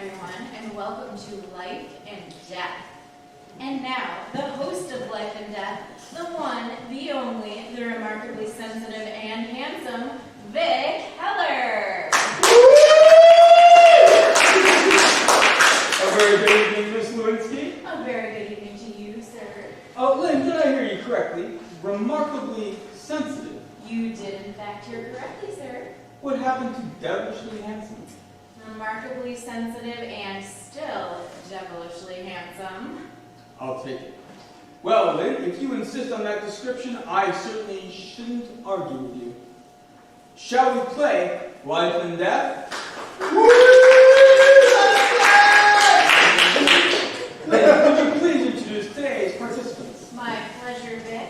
everyone, and welcome to Life and Death. And now, the host of Life and Death, the one, the only, the remarkably sensitive and handsome, Vic Heller. A very good evening, Miss Levinsky. A very good evening to you, sir. Oh, Lynn, did I hear you correctly? Remarkably sensitive. You did, in fact, hear correctly, sir. What happened to devilishly handsome? Remarkably sensitive and still devilishly handsome. I'll take it. Well, Lynn, if you insist on that description, I certainly shouldn't argue with you. Shall we play Life and Death? Lynn, would you please introduce today's participants? My pleasure, Vic.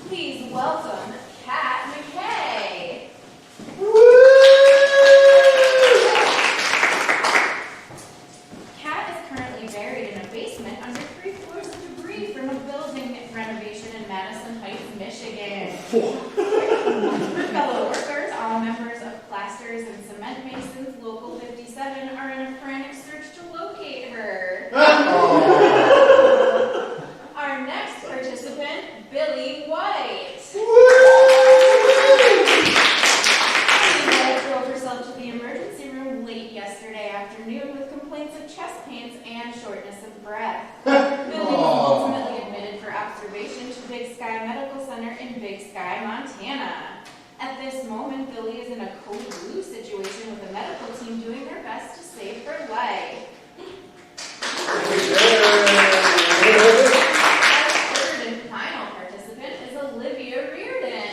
Please welcome MacKay. Kat is currently buried in a basement under 3 floors of debris from a building renovation in Madison Heights, Michigan. Her fellow workers, all members of Plasters and Cement Masons Local 57, are in a frantic search to locate her. Our next participant, Billie White. Billie drove herself to the emergency room late yesterday afternoon with complaints of chest pains and shortness of breath. Billie was ultimately admitted for observation to Big Sky Medical Center in Big Sky, Montana. At this moment, Billie is in a code blue situation with the medical team doing their best to save her life. Our third and final participant is Olivia Reardon.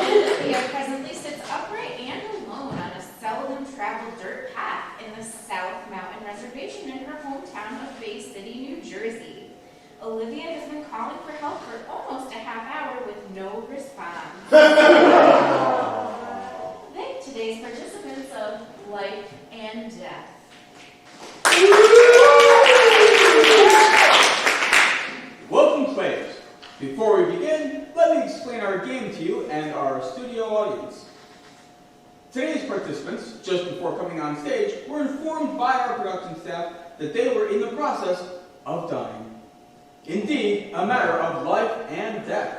Olivia presently sits upright and alone on a seldom-traveled dirt path in the South Mountain Reservation in her hometown of Bay City, New Jersey. Olivia has been calling for help for almost a half hour with no response. Thank today's participants of Life and Death. Welcome, players. Before we begin, let me explain our game to you and our studio audience. Today's participants, just before coming on stage, were informed by our production staff that they were in the process of dying. Indeed, a matter of life and death.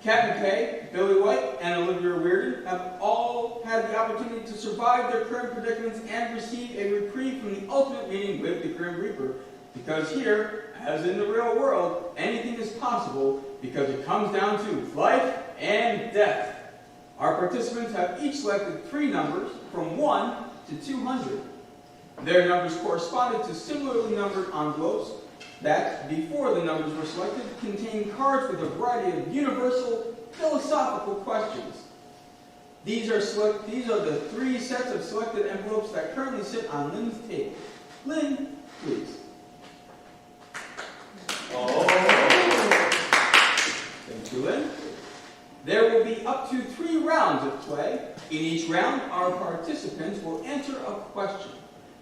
MacKay, Billie White, and Olivia Reardon have all had the opportunity to survive their current predicaments and receive a reprieve from the ultimate meeting with the Grim Reaper, because here, as in the real world, anything is possible because it comes down to life and death. Our participants have each selected 3 numbers from 1 to 200. Their numbers corresponded to similarly numbered envelopes that, before the numbers were selected, contained cards with a variety of universal philosophical questions. These are the 3 sets of selected envelopes that currently sit on Lynn's table. Lynn, please. Oh. Thank you, Lynn. There will be up to 3 rounds of play. In each round, our participants will answer a question.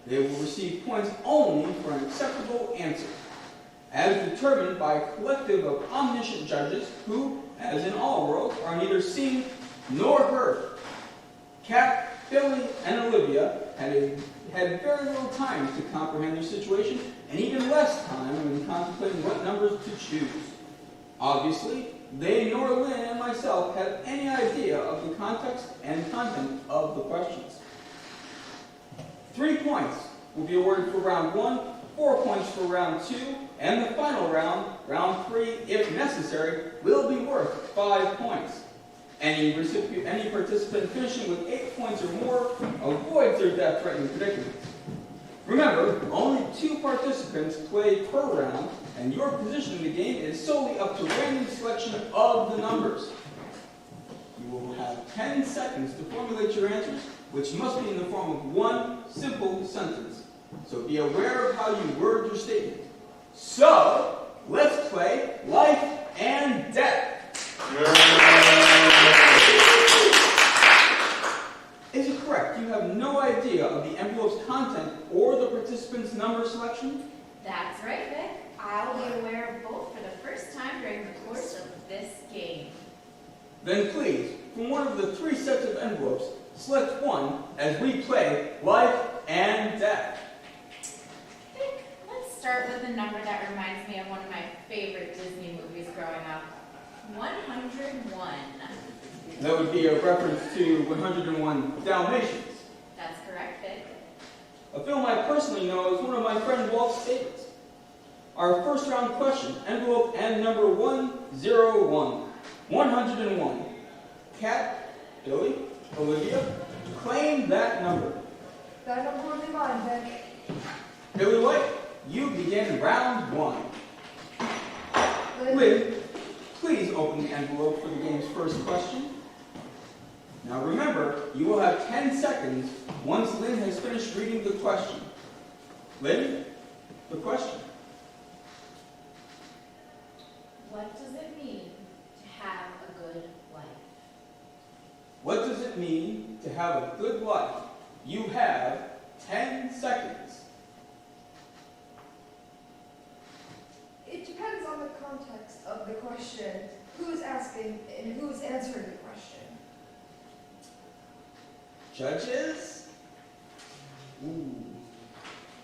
They will receive points only for an acceptable answer, as determined by a collective of omniscient judges who, as in all worlds, are neither seen nor heard. Kat, Billie, and Olivia had very little time to comprehend their situation, and even less time when contemplating what numbers to choose. Obviously, they nor Lynn and myself had any idea of the context and content of the questions. 3 points will be awarded for round 1, 4 points for round 2, and the final round, round 3, if necessary, will be worth 5 points. Any participant finishing with 8 points or more avoids their death-threatening predicament. Remember, only 2 participants play per round, and your position in the game is solely up to random selection of the numbers. You will have 10 seconds to formulate your answers, which must be in the form of 1 simple sentence. So be aware of how you word your statement. So, let's play Life and Death. Is it correct you have no idea of the envelope's content or the participant's number selection? That's right, Vic. I'll be aware of both for the first time during the course of this game. Then please, from one of the 3 sets of envelopes, Select one as we play Life and Death. Vic, let's start with a number that reminds me of one of my favorite Disney movies growing up. 101. That would be a reference to 101 Dalmatians, That's correct, Vic. a film I personally know as one of my friend Walt's favorites. Our first round question, envelope and number 101. 101. Kat, Billie, Olivia, claim that number. That number will be mine, Vic. Billie White, you begin round one. Lynn, please open the envelope for the game's first question. Now remember, you will have 10 seconds once Lynn has finished reading the question. Lynn, the question. What does it mean to have a good life? What does it mean to have a good life? You have 10 seconds. It depends on the context of the question, who is asking and who is answering the question. Judges? Ooh.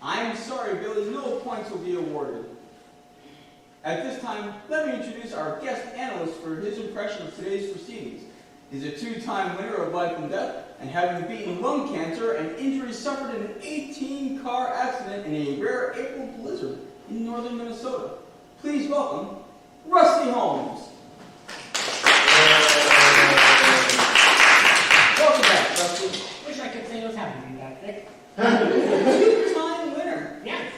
I'm sorry, Billie, no points will be awarded. At this time, let me introduce our guest analyst for his impression of today's proceedings. He's a two-time winner of Life and Death, and having beaten lung cancer and injuries suffered in an 18-car accident in a rare April blizzard in northern Minnesota. Please welcome Rusty Holmes. Welcome back, Rusty. Wish I could say I was happy to be back, Vic. Two-time winner. Yes.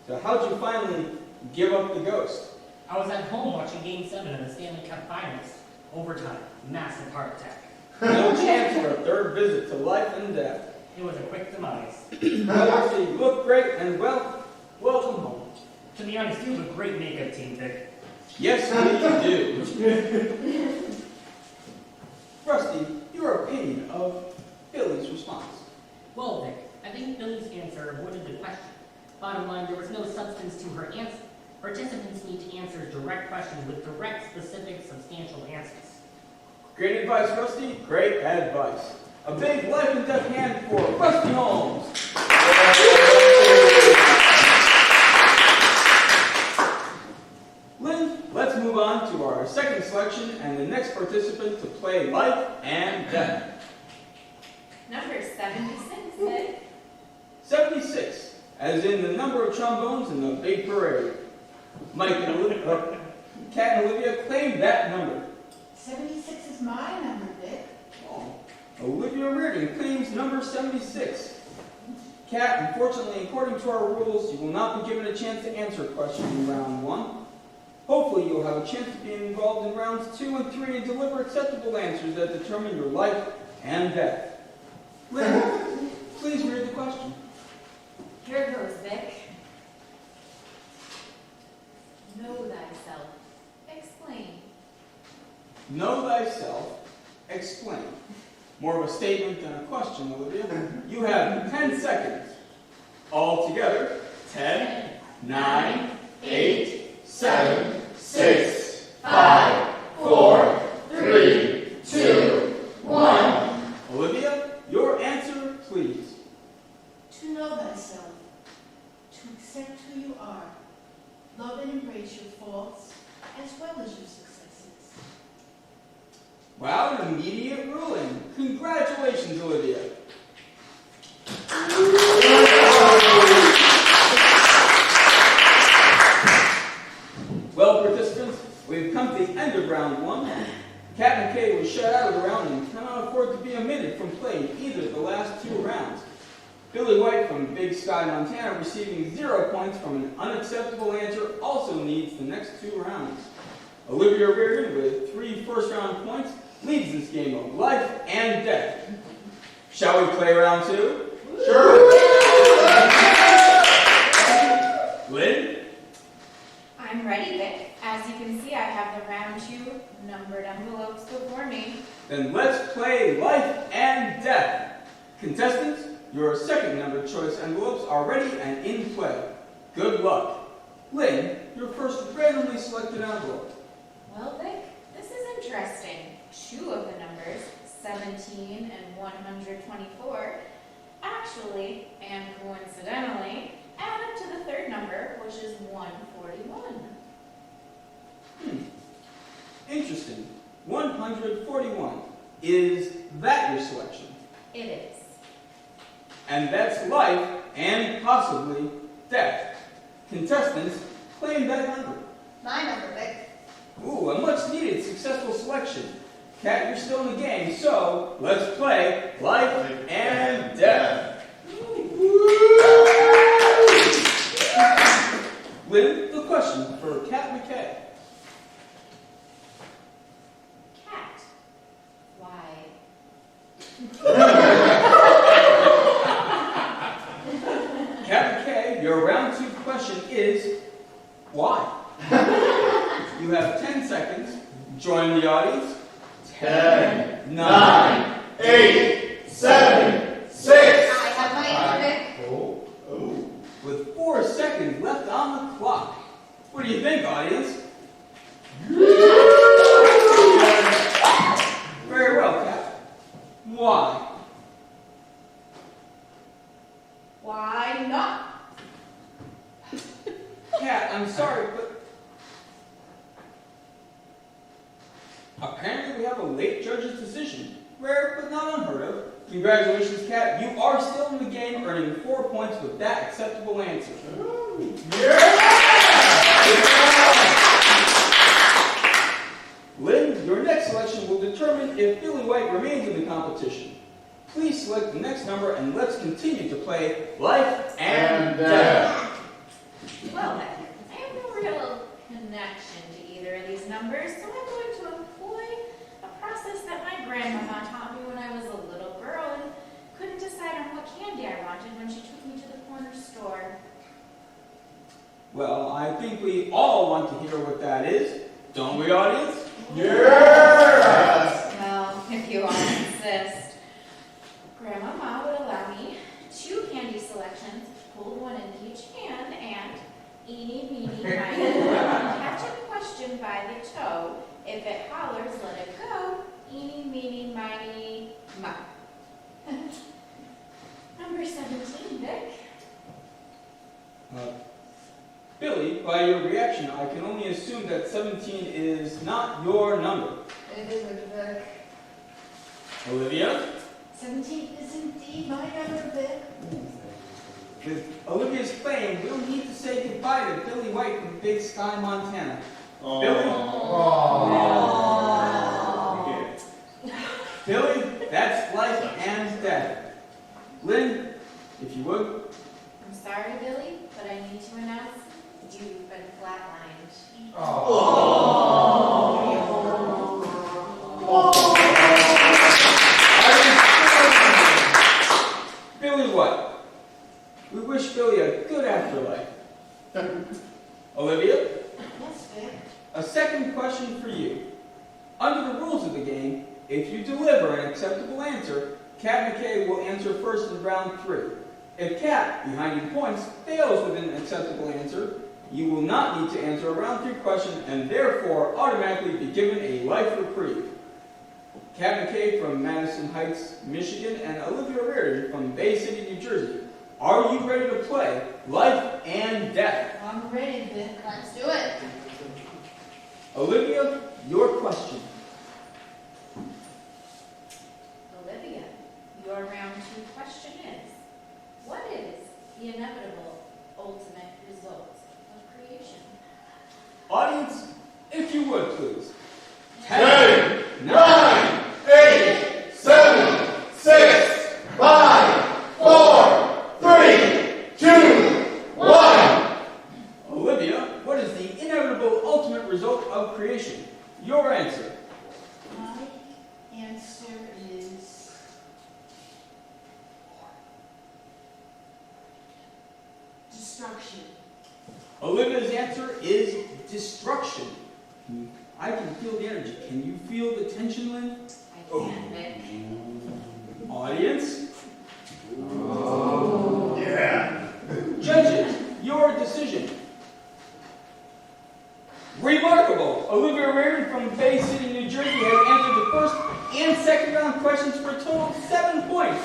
So how'd you finally give up the ghost? I was at home watching Game 7 of the Stanley Cup Finals. Overtime. Massive heart attack. No chance for a third visit to Life and Death. It was a quick demise. Well, Rusty, you look great and welcome home. To be honest, you have a great makeup team, Vic. Yes, we do. Rusty, your opinion of Billie's response. Well, Vic, I think Billie's answer avoided the question. Bottom line, there was no substance to her answer. Participants need to answer direct questions with direct, specific, substantial answers. Great advice, Rusty. Great advice. A big Life and Death hand for Rusty Holmes. Lynn, let's move on to our second selection and the next participant to play Life and Death. Number 76, Vic. 76, as in the number of trombones in the big parade. Mike and Olivia, Kat and Olivia, claim that number. 76 is my number, Vic. Oh. Olivia Reardon claims number 76. Kat, unfortunately, according to our rules, you will not be given a chance to answer a question in round one. Hopefully, you'll have a chance to be involved in rounds 2 and 3 and deliver acceptable answers that determine your life and death. Lynn, please read the question. Here goes, Vic. Know thyself. Explain. Know thyself. Explain. More of a statement than a question, Olivia. You have 10 seconds. All together, 10, 9, 8, 7, 6, 5, 4, 3, 2, 1. Olivia, your answer, please. To know thyself, to accept who you are, love and embrace your faults as well as your successes. Wow, an immediate ruling. Congratulations, Olivia. Well, participants, we've come to the end of round one. Kat MacKay was shut out of the round and cannot afford to be omitted from playing either of the last 2 rounds. Billie White from Big Sky, Montana, receiving 0 points from an unacceptable answer, also needs the next 2 rounds. Olivia Reardon, with 3 first-round points, leads this game of life and death. Shall we play round 2? Sure. Lynn? I'm ready, Vic. As you can see, I have the round 2 numbered envelopes before me. Then let's play life and death. Contestants, your second numbered choice envelopes are ready and in play. Good luck. Lynn, your first randomly selected envelope. Well, Vic, this is interesting. 2 of the numbers, 7 17 and 124 actually and coincidentally add up to the third number, which is 141. Interesting. 141. Is that your selection? It is. And that's life and possibly death. Contestants, claim that number. My number, Vic. Ooh, a much-needed successful selection. Kat, you're still in the game, so let's play Life and Death. Lynn, the question for Kat MacKay. Cat. Why? Kat MacKay, your round 2 question is, why? You have 10 seconds. Join the audience. 10, 9, 8, 7, 6. I have my answer, Vic. Oh. With 4 seconds left on the clock. What do you think, audience? Very well, Kat. Why? Why not? Kat, I'm sorry, but apparently we have a late judge's decision. Rare, but not unheard of. Congratulations, Kat. You are still in the game, earning 4 points with that acceptable answer. Lynn, your next selection will determine if Billie White remains in the competition. Please select the next number and let's continue to play Life and Death. Well then, I have no real connection to either of these numbers, so I'm going to employ a process that my grandmama taught me when I was a little girl and couldn't decide on what candy I wanted when she took me to the corner store. Well, I think we all want to hear what that is. Don't we, audience? Yes! Well, if you all insist. Grandmama would allow me 2 candy selections, hold one in each hand, and eeny, meeny, miny, catch a question by the toe. If it hollers, let it go. Eeny, meeny, miny, mo. Number 17, Vic. Billie, by your reaction, I can only assume that 17 is not your number. It isn't, Vic. Olivia? 17 is indeed my number, Vic. With Olivia's claim, we'll need to say goodbye to Billie White from Big Sky, Montana. Billie? Billie, that's life and death. Lynn, if you would. I'm sorry, Billie, but I need to announce you've been flatlined. Billie White. We wish Billie a good afterlife. Olivia, Yes, Vic. a second question for you. Under the rules of the game, if you deliver an acceptable answer, Kat MacKay will answer first in round 3. If Kat, behind in points, fails with an acceptable answer, you will not need to answer a round 3 question and therefore automatically be given a life reprieve. Kat MacKay from Madison Heights, Michigan, and Olivia Reardon from Bay City, New Jersey. Are you ready to play Life and Death? I'm ready, Vic. Let's do it. Olivia, your question. Olivia, your round 2 question is, what is the inevitable ultimate result of creation? Audience, if you would, please. 10, 9, 8, 7, 6, 5, 4, 3, 2, 1. Olivia, what is the inevitable ultimate result of creation? Your answer. My answer is destruction. Olivia's answer is destruction. I can feel the energy. Can you feel the tension, Lynn? I can, Vic. Audience? Yeah. Judges, your decision. Remarkable! Olivia Reardon from Bay City, New Jersey has answered the first and second round questions for a total of 7 points.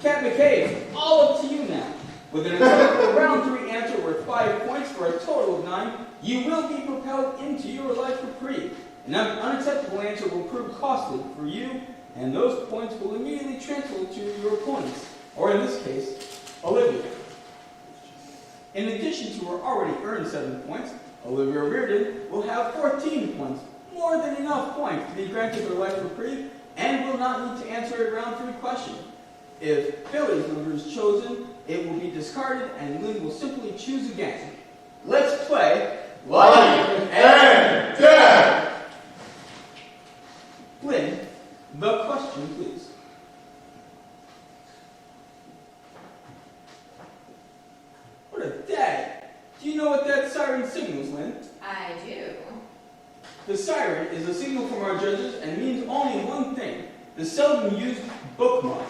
Cat MacKay, all up to you now. With an acceptable round 3 answer worth 5 points for a total of 9, you will be propelled into your life reprieve. An unacceptable answer will prove costly for you, and those points will immediately transfer to your opponents, or in this case, Olivia. In addition to her already earned 7 points, Olivia Reardon will have 14 points, more than enough points to be granted her life reprieve, and will not need to answer a round 3 question. If Billie's number is chosen, it will be discarded, and Lynn will simply choose again. Let's play Life and Death! Lynn, the question, please. What a day! Do you know what that siren signals, Lynn? I do. The siren is a signal from our judges and means only one thing, the seldom used bookmark.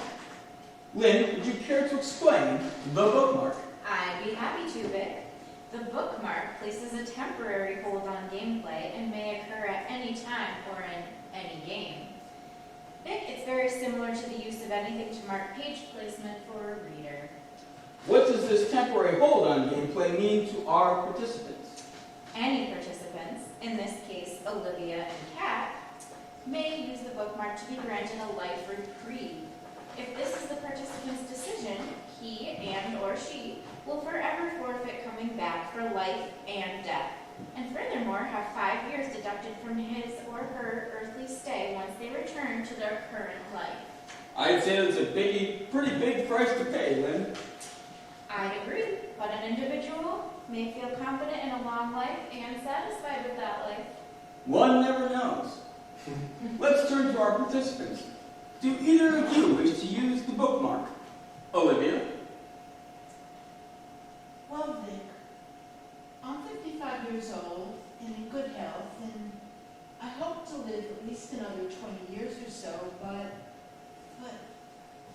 Lynn, would you care to explain the bookmark? I'd be happy to, Vic. The bookmark places a temporary hold on gameplay and may occur at any time or in any game. Vic, it's very similar to the use of anything to mark page placement for a reader. What does this temporary hold on gameplay mean to our participants? Any participants, in this case Olivia and Kat, may use the bookmark to be granted a life reprieve. If this is the participant's decision, he and or she will forever forfeit coming back for life and death, and furthermore have 5 years deducted from his or her earthly stay once they return to their current life. I'd say that's a pretty big price to pay, Lynn. I'd agree, but an individual may feel confident in a long life and satisfied with that life. One never knows. Let's turn to our participants. Do either of you wish to use the bookmark? Olivia? Well, Vic, I'm 55 years old and in good health, and I hope to live at least another 20 years or so, but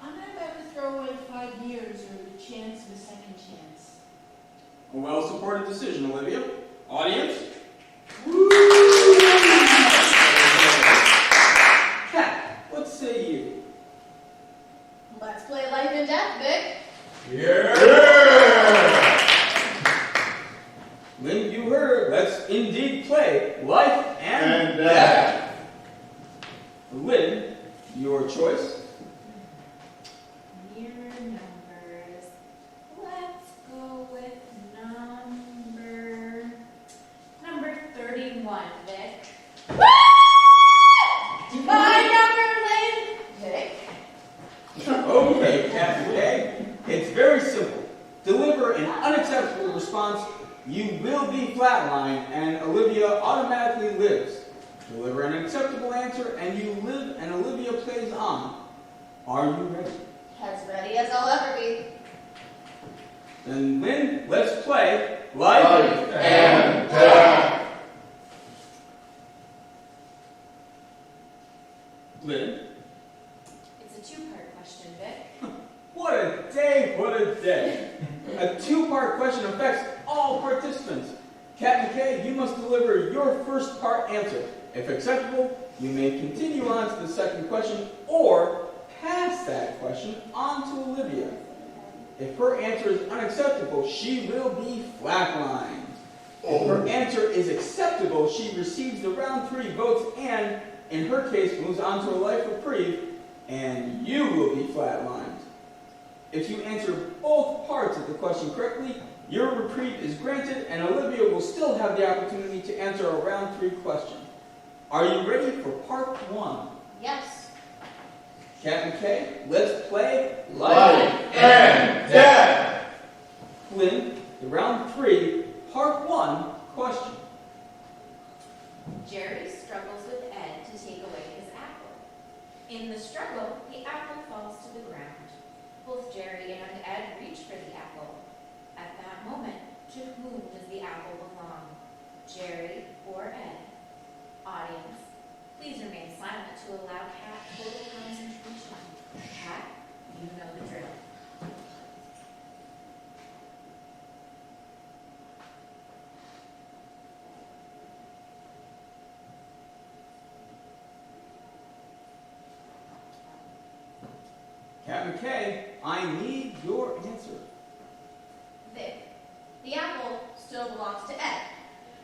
I'm not about to throw away 5 years or the chance of a second chance. A well-supported decision, Olivia. Audience? Kat, what say you? Let's play life and death, Vic. Yeah! Lynn, you heard. Let's indeed play life and And death. Lynn, your choice. Mirror numbers. Let's go with number 31, Vic. My number, Lynn. Vic. Okay, Kat MacKay. It's very simple. Deliver an unacceptable response, you will be flatlined, and Olivia automatically lives. Deliver an acceptable answer, and you live, and Olivia plays on. Are you ready? As ready as I'll ever be. Then, Lynn, let's play life and Death! Lynn, It's a 2-part question, Vic. what a day, what a day. A 2-part question affects all participants. Kat MacKay, you must deliver your first part answer. If acceptable, you may continue on to the second question or pass that question on to Olivia. If her answer is unacceptable, she will be flatlined. If her answer is acceptable, she receives the round 3 votes and, in her case, moves on to a life reprieve, and you will be flatlined. If you answer both parts of the question correctly, your reprieve is granted, and Olivia will still have the opportunity to answer a round 3 question. Are you ready for part 1? Yes. Kat MacKay, let's play Life and Death! Lynn, the round 3, part 1 question. Jerry struggles with Ed to take away his apple. In the struggle, the apple falls to the ground. Both Jerry and Ed reach for the apple. At that moment, to whom does the apple belong? Jerry or Ed? Audience, please remain silent to allow Kat total concentration. Kat, you know the drill. Cat MacKay, I need your answer. Vic, the apple still belongs to Ed.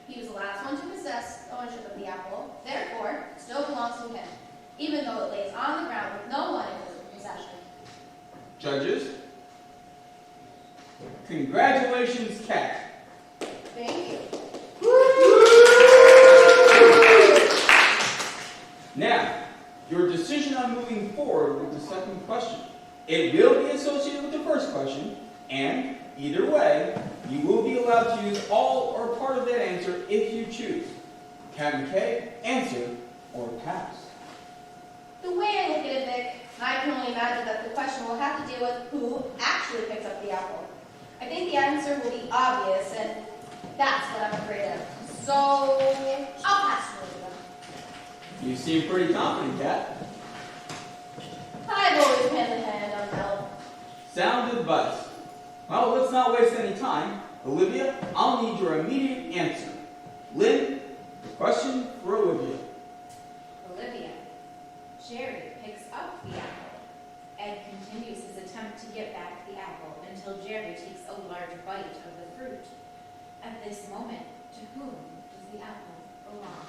He was the last one to possess ownership of the apple, therefore, it still belongs to him, even though it lays on the ground with no one in his possession. Judges, congratulations, Cat. Thank you. Now, your decision on moving forward with the second question. It will be associated with the first question, and either way, you will be allowed to use all or part of that answer if you choose. Cat MacKay, answer or pass. The way I look at it, Vic, I can only imagine that the question will have to deal with who actually picks up the apple. I think the answer will be obvious, and that's what I'm afraid of. So, I'll pass for Olivia. You seem pretty confident, Cat. I've always been the hand on help. Sound advice. Well, let's not waste any time. Olivia, I'll need your immediate answer. Lynn, question for Olivia. Olivia. Jerry picks up the apple. Ed continues his attempt to get back the apple until Jerry takes a large bite of the fruit. At this moment, to whom does the apple belong?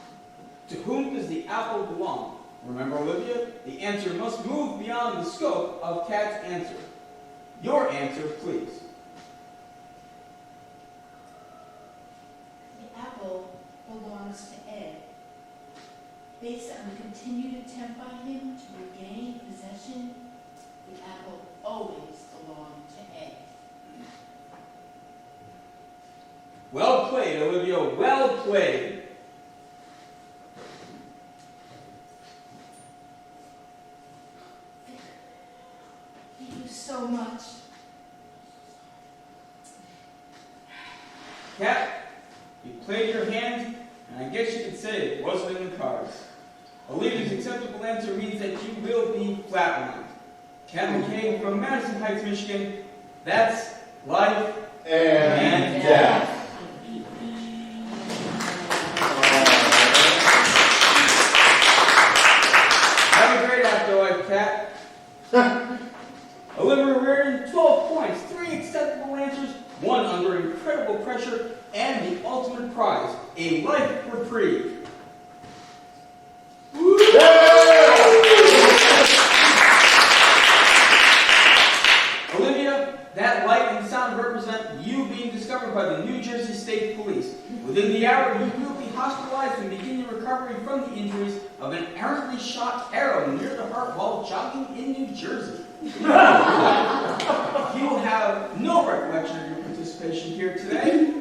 To whom does the apple belong? Remember, Olivia, the answer must move beyond the scope of Cat's answer. Your answer, please. The apple belongs to Ed. Based on the continued attempt by him to regain possession, the apple always belonged to Ed. Well played, Olivia, well played. Thank you so much. Cat, you played your hand, and I guess you could say it wasn't in the cards. Olivia's acceptable answer means that you will be flatlined. Cat MacKay from Madison Heights, Michigan, that's life And death. Have a great afterlife, Cat. Olivia Reardon, 12 points, 3 acceptable answers, 1 under incredible pressure, and the ultimate prize, a life reprieve. Olivia, that light and sound represent you being discovered by the New Jersey State Police. Within the hour, you will be hospitalized and begin your recovery from the injuries of an errantly shot arrow near the heart while jogging in New Jersey. You will have no recollection of your participation here today.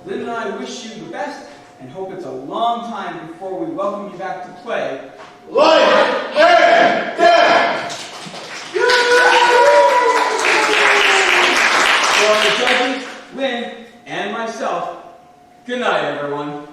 Lynn and I wish you the best and hope it's a long time before we welcome you back to play Life and death. For the judges, Lynn, and myself, good night, everyone.